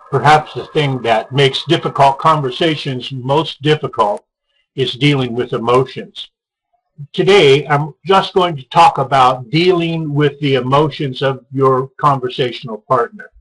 Perhaps the thing that makes difficult conversations most difficult is dealing with emotions. Today, I'm just going to talk about dealing with the emotions of your conversational partner.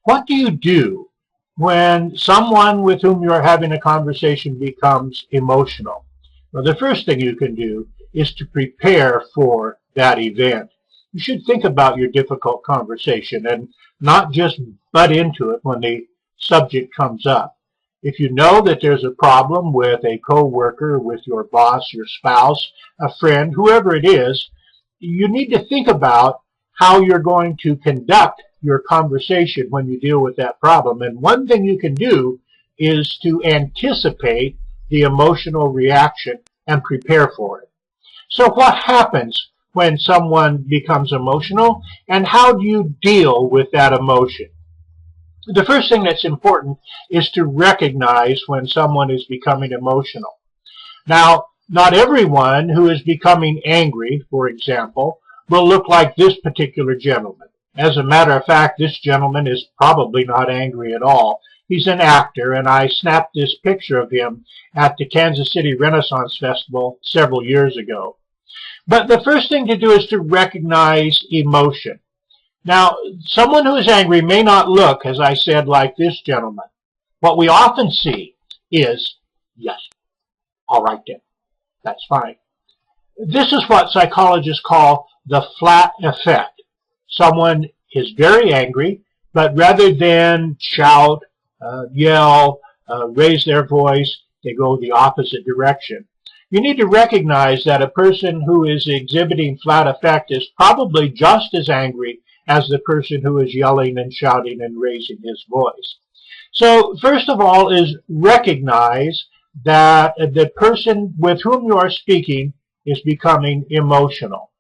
What do you do when someone with whom you're having a conversation becomes emotional? Well, the first thing you can do is to prepare for that event. You should think about your difficult conversation and not just butt into it when the subject comes up. If you know that there's a problem with a coworker, with your boss, your spouse, a friend, whoever it is, you need to think about how you're going to conduct your conversation when you deal with that problem. And one thing you can do is to anticipate the emotional reaction and prepare for it. So what happens when someone becomes emotional, and how do you deal with that emotion? The first thing that's important is to recognize when someone is becoming emotional. Now, not everyone who is becoming angry, for example, will look like this particular gentleman. As a matter of fact, this gentleman is probably not angry at all. He's an actor, and I snapped this picture of him at the Kansas City Renaissance Festival several years ago. But the first thing to do is to recognize emotion. Now, someone who is angry may not look, as I said, like this gentleman. What we often see is, yes, all right then, that's fine. This is what psychologists call the flat effect. Someone is very angry, but rather than shout, yell, raise their voice, they go the opposite direction. You need to recognize that a person who is exhibiting flat affect is probably just as angry as the person who is yelling and shouting and raising his voice. So first of all is recognize that the person with whom you are speaking is becoming emotional.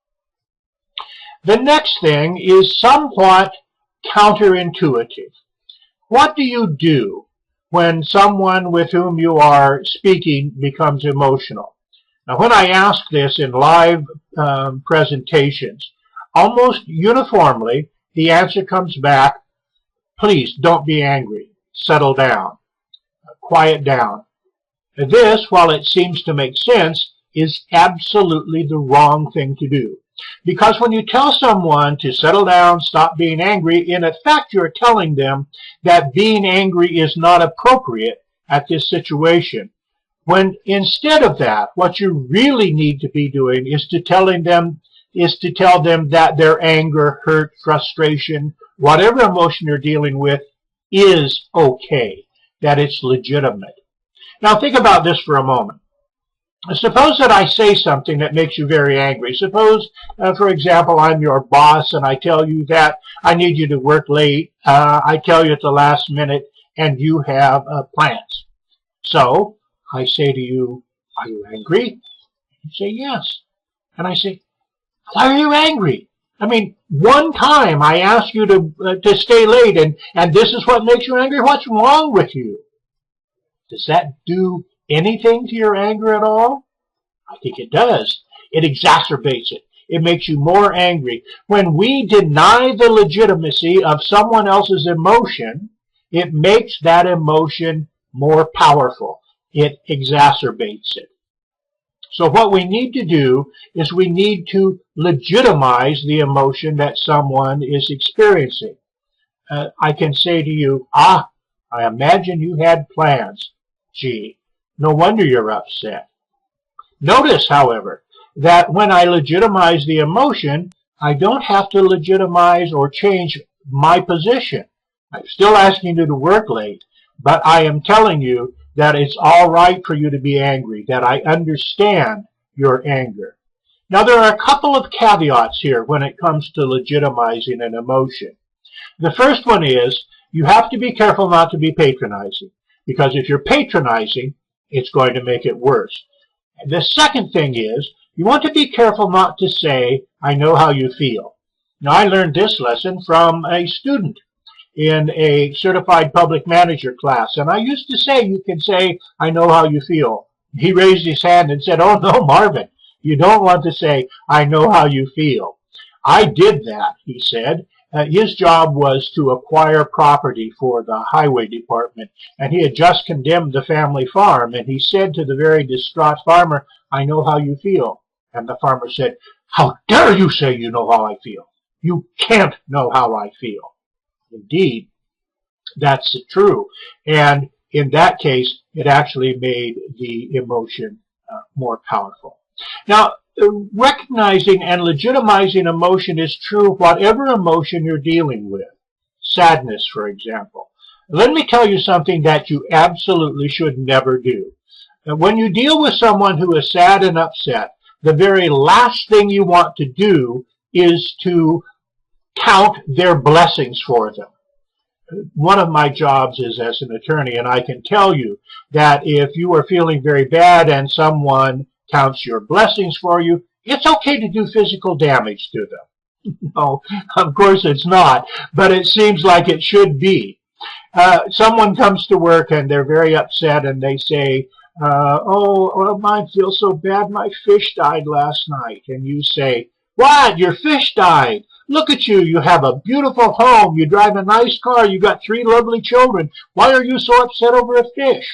The next thing is somewhat counterintuitive. What do you do when someone with whom you are speaking becomes emotional? Now, when I ask this in live presentations, almost uniformly, the answer comes back, please don't be angry, settle down, quiet down. This, while it seems to make sense, is absolutely the wrong thing to do. Because when you tell someone to settle down, stop being angry, in effect you're telling them that being angry is not appropriate at this situation. When instead of that, what you really need to be doing is to tell them that their anger, hurt, frustration, whatever emotion you're dealing with is okay, that it's legitimate. Now think about this for a moment. Suppose that I say something that makes you very angry. Suppose, for example, I'm your boss and I tell you that I need you to work late. I tell you at the last minute and you have plans. So I say to you, are you angry? You say yes. And I say, why are you angry? I mean, one time I asked you to stay late and this is what makes you angry? What's wrong with you? Does that do anything to your anger at all? I think it does. It exacerbates it. It makes you more angry. When we deny the legitimacy of someone else's emotion, it makes that emotion more powerful. It exacerbates it. So what we need to do is we need to legitimize the emotion that someone is experiencing. I can say to you, I imagine you had plans. Gee, no wonder you're upset. Notice, however, that when I legitimize the emotion, I don't have to legitimize or change my position. I'm still asking you to work late, but I am telling you that it's all right for you to be angry, that I understand your anger. Now, there are a couple of caveats here when it comes to legitimizing an emotion. The first one is you have to be careful not to be patronizing, because if you're patronizing, it's going to make it worse. And the second thing is you want to be careful not to say, I know how you feel. Now, I learned this lesson from a student in a certified public manager class. And I used to say, you can say, I know how you feel. He raised his hand and said, oh no, Marvin, you don't want to say, I know how you feel. I did that, he said, His job was to acquire property for the highway department, and he had just condemned the family farm, and he said to the very distraught farmer, "I know how you feel." And the farmer said, "How dare you say you know how I feel? You can't know how I feel." Indeed, that's true. And in that case, it actually made the emotion more powerful. Now, recognizing and legitimizing emotion is true whatever emotion you're dealing with. Sadness, for example. Let me tell you something that you absolutely should never do. When you deal with someone who is sad and upset, the very last thing you want to do is to count their blessings for them. One of my jobs is as an attorney, and I can tell you that if you are feeling very bad and someone counts your blessings for you, it's okay to do physical damage to them. No, of course it's not, but it seems like it should be. Someone comes to work and they're very upset and they say, oh, mine feels so bad, my fish died last night. And you say, "What? Your fish died? Look at you. You have a beautiful home. You drive a nice car. You got 3 lovely children. Why are you so upset over a fish?"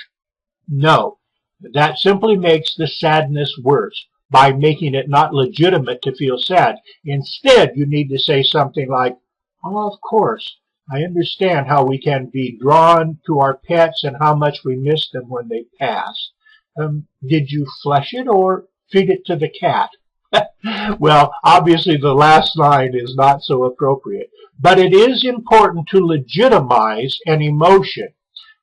No, that simply makes the sadness worse by making it not legitimate to feel sad. Instead, you need to say something like, "Oh, of course, I understand how we can be drawn to our pets and how much we miss them when they pass. Did you flush it or feed it to the cat?" Well, obviously the last line is not so appropriate, but it is important to legitimize an emotion.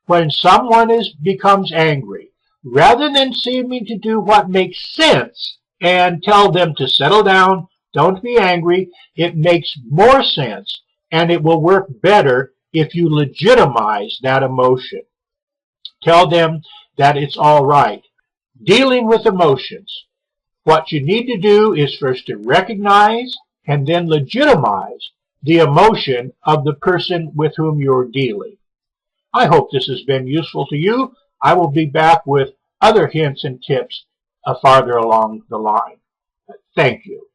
When someone becomes angry, rather than seeming to do what makes sense and tell them to settle down, don't be angry, it makes more sense and it will work better if you legitimize that emotion. Tell them that it's all right. Dealing with emotions. What you need to do is first to recognize and then legitimize the emotion of the person with whom you're dealing. I hope this has been useful to you. I will be back with other hints and tips farther along the line. Thank you.